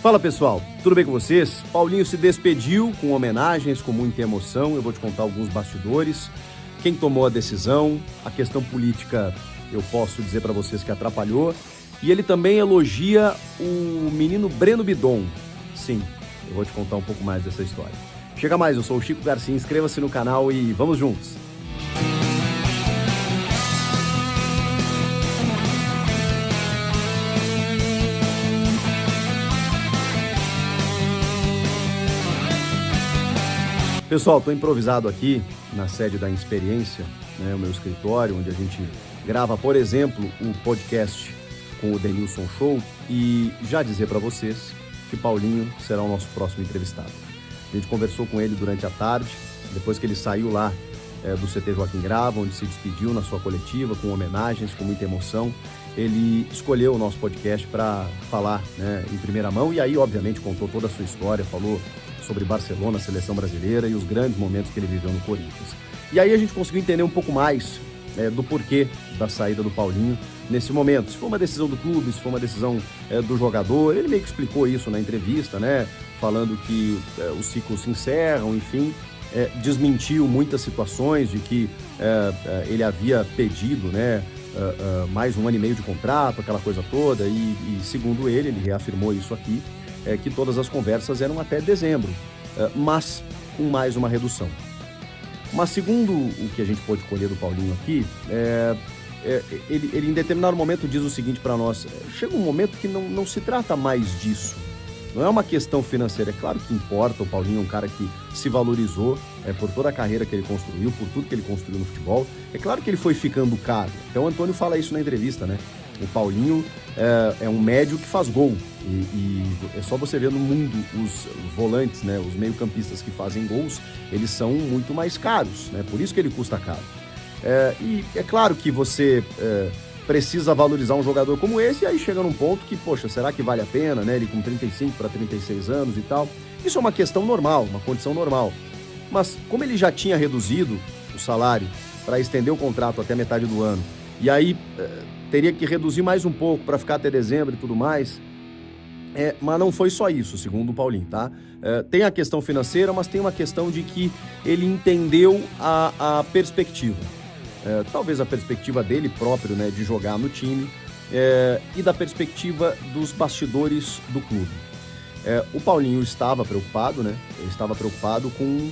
Fala pessoal, tudo bem com vocês? Paulinho se despediu com homenagens, com muita emoção. Eu vou te contar alguns bastidores, quem tomou a decisão, a questão política eu posso dizer para vocês que atrapalhou. E ele também elogia o menino Breno Bidon. Sim, eu vou te contar um pouco mais dessa história. Chega mais, eu sou o Chico Garcia, inscreva-se no canal e vamos juntos! Pessoal, estou improvisado aqui na sede da Inexperiência, né, o meu escritório, onde a gente grava, por exemplo, o podcast com o Denilson Show, e já dizer para vocês que Paulinho será o nosso próximo entrevistado. A gente conversou com ele durante a tarde, depois que ele saiu lá do CT Joaquim Grava, onde se despediu na sua coletiva, com homenagens, com muita emoção. Ele escolheu o nosso podcast para falar, né, em primeira mão, e aí, obviamente, contou toda a sua história, falou sobre Barcelona, a seleção brasileira e os grandes momentos que ele viveu no Corinthians. E aí a gente conseguiu entender um pouco mais do porquê da saída do Paulinho nesse momento. Se foi uma decisão do clube, se foi uma decisão do jogador, ele meio que explicou isso na entrevista, né? Falando que os ciclos se encerram, enfim, desmentiu muitas situações de que ele havia pedido, né, mais 1 ano e meio de contrato, aquela coisa toda, e segundo ele reafirmou isso aqui, que todas as conversas eram até dezembro, mas com mais uma redução. Mas segundo o que a gente pôde colher do Paulinho aqui, ele em determinado momento diz o seguinte para nós: chega um momento que não se trata mais disso, não é uma questão financeira. É claro que importa, o Paulinho é um cara que se valorizou por toda a carreira que ele construiu, por tudo que ele construiu no futebol. É claro que ele foi ficando caro, então o Antônio fala isso na entrevista, né? O Paulinho é um médio que faz gol, e é só você ver no mundo os volantes, né, os meio-campistas que fazem gols, eles são muito mais caros, né, por isso que ele custa caro. E é claro que você precisa valorizar um jogador como esse, e aí chega num ponto que, poxa, será que vale a pena, né, ele com 35 para 36 anos e tal. Isso é uma questão normal, uma condição normal. Mas como ele já tinha reduzido o salário para estender o contrato até metade do ano, e aí teria que reduzir mais um pouco para ficar até dezembro e tudo mais. Mas não foi só isso, segundo o Paulinho, tá? Tem a questão financeira, mas tem uma questão de que ele entendeu a perspectiva. Talvez a perspectiva dele próprio, né, de jogar no time, e da perspectiva dos bastidores do clube. O Paulinho estava preocupado, né? Ele estava preocupado com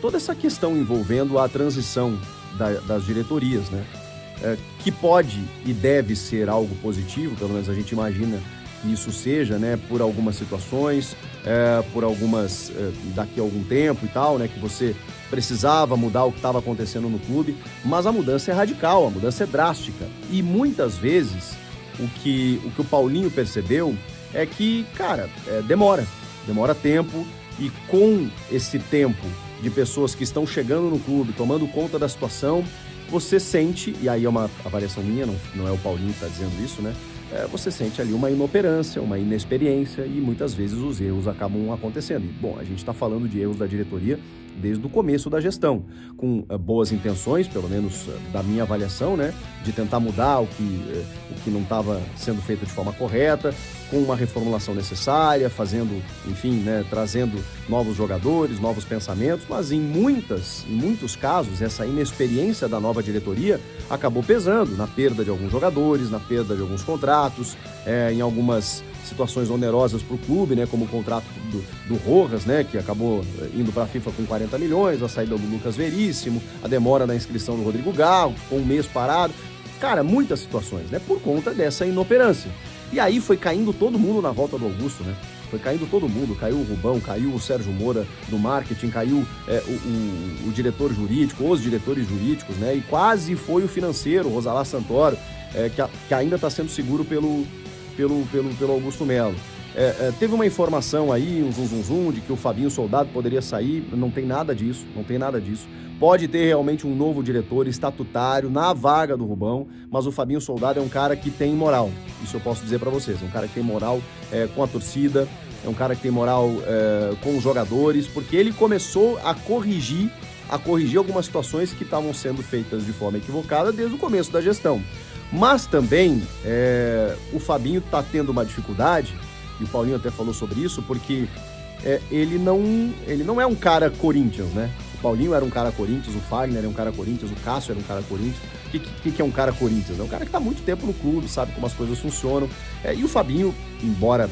toda essa questão envolvendo a transição das diretorias, né? Que pode e deve ser algo positivo, pelo menos a gente imagina que isso seja, né, por algumas situações, por algumas, daqui a algum tempo e tal, né, que você precisava mudar o que estava acontecendo no clube, mas a mudança é radical, a mudança é drástica, e muitas vezes o que o Paulinho percebeu é que, cara, demora tempo, e com esse tempo de pessoas que estão chegando no clube, tomando conta da situação, você sente, e aí é uma avaliação minha, não é o Paulinho que está dizendo isso, né? Você sente ali uma inoperância, uma inexperiência, e muitas vezes os erros acabam acontecendo. E, bom, a gente está falando de erros da diretoria desde o começo da gestão, com boas intenções, pelo menos da minha avaliação, né, de tentar mudar o que não estava sendo feito de forma correta, com uma reformulação necessária, fazendo, enfim, né, trazendo novos jogadores, novos pensamentos, mas em muitos casos, essa inexperiência da nova diretoria acabou pesando na perda de alguns jogadores, na perda de alguns contratos, em algumas situações onerosas para o clube, né, como o contrato do Rojas, né, que acabou indo para a FIFA com 40 milhões, a saída do Lucas Veríssimo, a demora na inscrição do Rodrigo Garro, ficou um mês parado. Cara, muitas situações, né, por conta dessa inoperância. E aí foi caindo todo mundo na volta do Augusto, né? Foi caindo todo mundo, caiu o Rubão, caiu o Sérgio Moura do marketing, caiu o diretor jurídico, os diretores jurídicos, né? E quase foi o financeiro, o Rosalá Santoro, que ainda está sendo seguro pelo Augusto Melo. Teve uma informação aí, um zum, de que o Fabinho Soldado poderia sair. Não tem nada disso. Pode ter realmente um novo diretor estatutário na vaga do Rubão, mas o Fabinho Soldado é um cara que tem moral. Isso eu posso dizer para vocês. É um cara que tem moral com a torcida, é um cara que tem moral com os jogadores, porque ele começou a corrigir algumas situações que estavam sendo feitas de forma equivocada desde o começo da gestão. Mas também o Fabinho está tendo uma dificuldade e o Paulinho até falou sobre isso, porque ele não é um cara Corinthians, né? O Paulinho era um cara Corinthians, o Fagner é um cara Corinthians, o Cássio era um cara Corinthians. O que é um cara Corinthians? É um cara que está há muito tempo no clube, sabe como as coisas funcionam. E o Fabinho, embora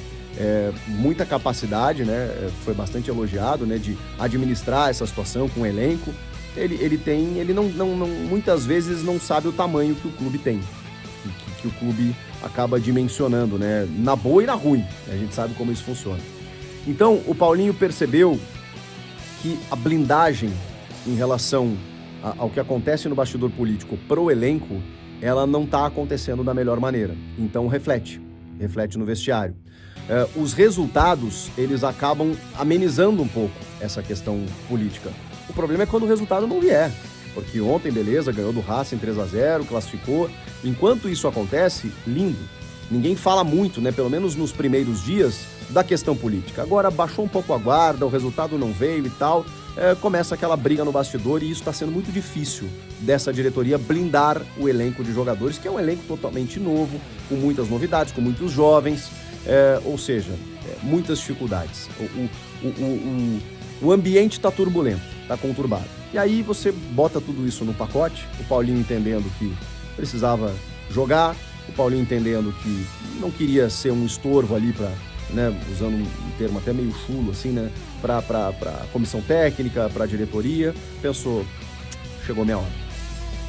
muita capacidade, né? Foi bastante elogiado, né? De administrar essa situação com o elenco. Ele não muitas vezes não sabe o tamanho que o clube tem, que o clube acaba dimensionando, né? Na boa e na ruim. A gente sabe como isso funciona. Então, o Paulinho percebeu que a blindagem em relação ao que acontece no bastidor político pro elenco, ela não está acontecendo da melhor maneira. Então, reflete no vestiário. Os resultados, eles acabam amenizando um pouco essa questão política. O problema é quando o resultado não vier. Porque ontem, beleza, ganhou do Racing 3-0, classificou. Enquanto isso acontece, lindo. Ninguém fala muito, né? Pelo menos nos primeiros dias, da questão política. Agora baixou um pouco a guarda, o resultado não veio e tal, começa aquela briga no bastidor e isso está sendo muito difícil dessa diretoria blindar o elenco de jogadores, que é um elenco totalmente novo, com muitas novidades, com muitos jovens, ou seja, muitas dificuldades. O ambiente está turbulento, está conturbado. E aí você bota tudo isso no pacote, o Paulinho entendendo que precisava jogar, o Paulinho entendendo que não queria ser um estorvo ali para, né, usando um termo até meio chulo, assim, né, para a comissão técnica, para a diretoria, pensou, chegou minha hora.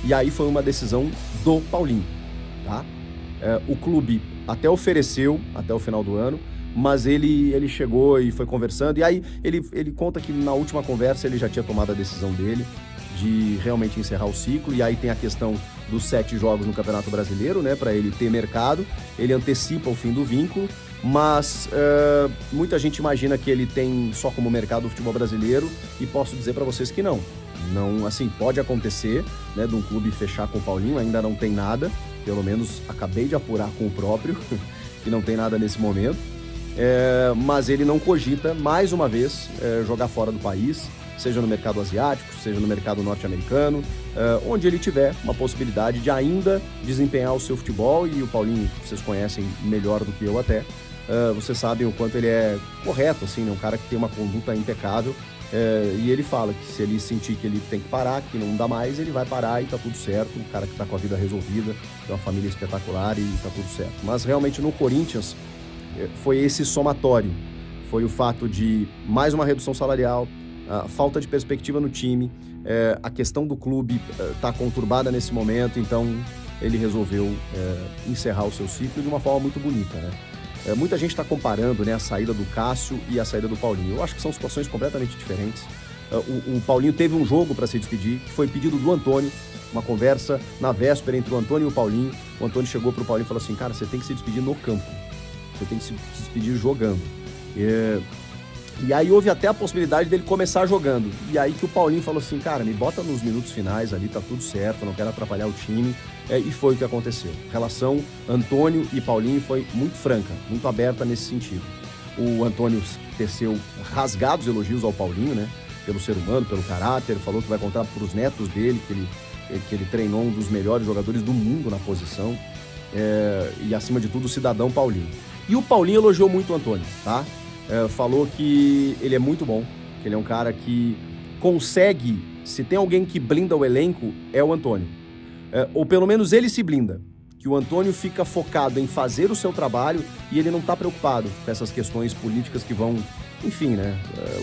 E aí foi uma decisão do Paulinho, tá? O clube até ofereceu até o final do ano, mas ele chegou e foi conversando, e aí ele conta que na última conversa ele já tinha tomado a decisão dele de realmente encerrar o ciclo, e aí tem a questão dos 7 jogos no Campeonato Brasileiro, né, para ele ter mercado, ele antecipa o fim do vínculo, mas muita gente imagina que ele tem só como mercado o futebol brasileiro, e posso dizer para vocês que não, assim, pode acontecer, né, de um clube fechar com o Paulinho, ainda não tem nada, pelo menos acabei de apurar com o próprio, que não tem nada nesse momento, mas ele não cogita, mais uma vez, jogar fora do país, seja no mercado asiático, seja no mercado norte-americano, onde ele tiver uma possibilidade de ainda desempenhar o seu futebol, e o Paulinho, vocês conhecem melhor do que eu até, vocês sabem o quanto ele é correto, assim, né? Um cara que tem uma conduta impecável, e ele fala que se ele sentir que ele tem que parar, que não dá mais, ele vai parar e tá tudo certo, um cara que tá com a vida resolvida, tem uma família espetacular e tá tudo certo. Mas realmente no Corinthians foi esse somatório, foi o fato de mais uma redução salarial, a falta de perspectiva no time, a questão do clube tá conturbada nesse momento, então ele resolveu encerrar o seu ciclo de uma forma muito bonita, né? Muita gente está comparando, né, a saída do Cássio e a saída do Paulinho. Eu acho que são situações completamente diferentes. O Paulinho teve um jogo para se despedir, que foi pedido do Antônio, uma conversa na véspera entre o Antônio e o Paulinho. O Antônio chegou para o Paulinho e falou assim, cara, você tem que se despedir no campo, você tem que se despedir jogando. E aí houve até a possibilidade dele começar jogando. E aí que o Paulinho falou assim, cara, me bota nos minutos finais ali, tá tudo certo, não quero atrapalhar o time. E foi o que aconteceu. A relação Antônio e Paulinho foi muito franca, muito aberta nesse sentido. O Antônio teceu rasgados elogios ao Paulinho, né? Pelo ser humano, pelo caráter, falou que vai contar para os netos dele, que ele treinou um dos melhores jogadores do mundo na posição. E acima de tudo, o cidadão Paulinho. E o Paulinho elogiou muito o Antônio, tá? Falou que ele é muito bom, que ele é um cara que consegue, se tem alguém que blinda o elenco, é o Antônio. Ou pelo menos ele se blinda, que o Antônio fica focado em fazer o seu trabalho e ele não está preocupado com essas questões políticas que vão, enfim, né?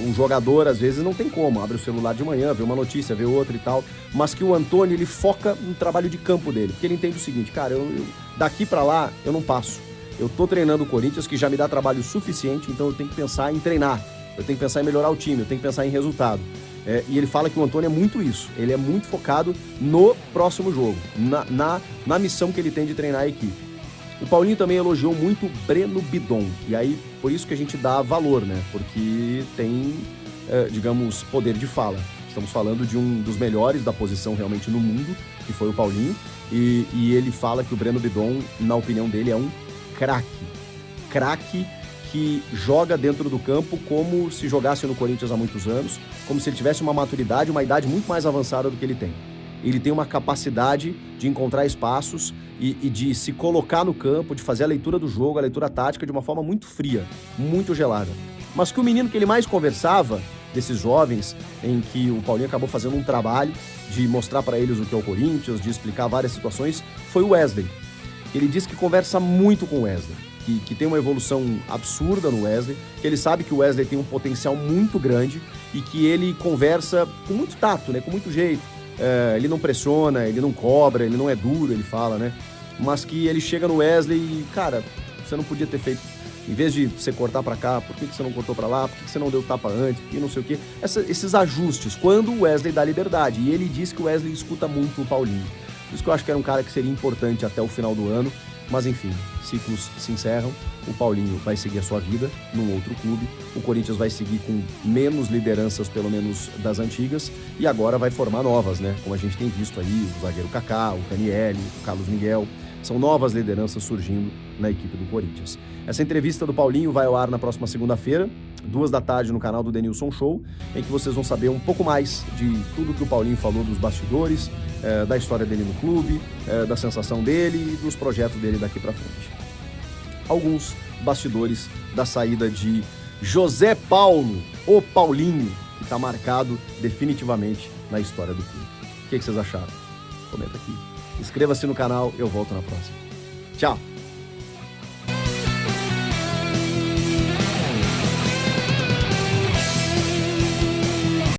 Um jogador às vezes não tem como, abre o celular de manhã, vê uma notícia, vê outra e tal, mas que o Antônio ele foca no trabalho de campo dele, porque ele entende o seguinte, cara, eu daqui para lá eu não passo. Eu tô treinando o Corinthians, que já me dá trabalho suficiente, então eu tenho que pensar em treinar, eu tenho que pensar em melhorar o time, eu tenho que pensar em resultado. E ele fala que o Antônio é muito isso, ele é muito focado no próximo jogo, na missão que ele tem de treinar a equipe. O Paulinho também elogiou muito o Breno Bidon, e aí por isso que a gente dá valor, né? Porque tem, digamos, poder de fala. Estamos falando de um dos melhores da posição realmente no mundo, que foi o Paulinho, e ele fala que o Breno Bidon, na opinião dele, é um craque que joga dentro do campo como se jogasse no Corinthians há muitos anos, como se ele tivesse uma maturidade, uma idade muito mais avançada do que ele tem. Ele tem uma capacidade de encontrar espaços e de se colocar no campo, de fazer a leitura do jogo, a leitura tática de uma forma muito fria, muito gelada. Mas que o menino que ele mais conversava, desses jovens, em que o Paulinho acabou fazendo um trabalho de mostrar para eles o que é o Corinthians, de explicar várias situações, foi o Wesley. Ele diz que conversa muito com o Wesley, que tem uma evolução absurda no Wesley, que ele sabe que o Wesley tem um potencial muito grande e que ele conversa com muito tato, né, com muito jeito. Ele não pressiona, ele não cobra, ele não é duro, ele fala, né? Mas que ele chega no Wesley e, cara, você não podia ter feito, em vez de você cortar pra cá, por que você não cortou pra lá, por que você não deu tapa antes, e não sei o quê. Esses ajustes, quando o Wesley dá liberdade. E ele diz que o Wesley escuta muito o Paulinho. Por isso que eu acho que era um cara que seria importante até o final do ano. Mas enfim, ciclos se encerram, o Paulinho vai seguir a sua vida num outro clube, o Corinthians vai seguir com menos lideranças, pelo menos das antigas, e agora vai formar novas, né? Como a gente tem visto aí, o zagueiro Kaká, o Ranieri, o Carlos Miguel, são novas lideranças surgindo na equipe do Corinthians. Essa entrevista do Paulinho vai ao ar na próxima segunda-feira, 14h, no canal do Denilson Show, em que vocês vão saber um pouco mais de tudo que o Paulinho falou dos bastidores, da história dele no clube, da sensação dele e dos projetos dele daqui pra frente. Alguns bastidores da saída de José Paulo, o Paulinho, que está marcado definitivamente na história do clube. O que vocês acharam? Comenta aqui. Inscreva-se no canal, eu volto na próxima. Tchau!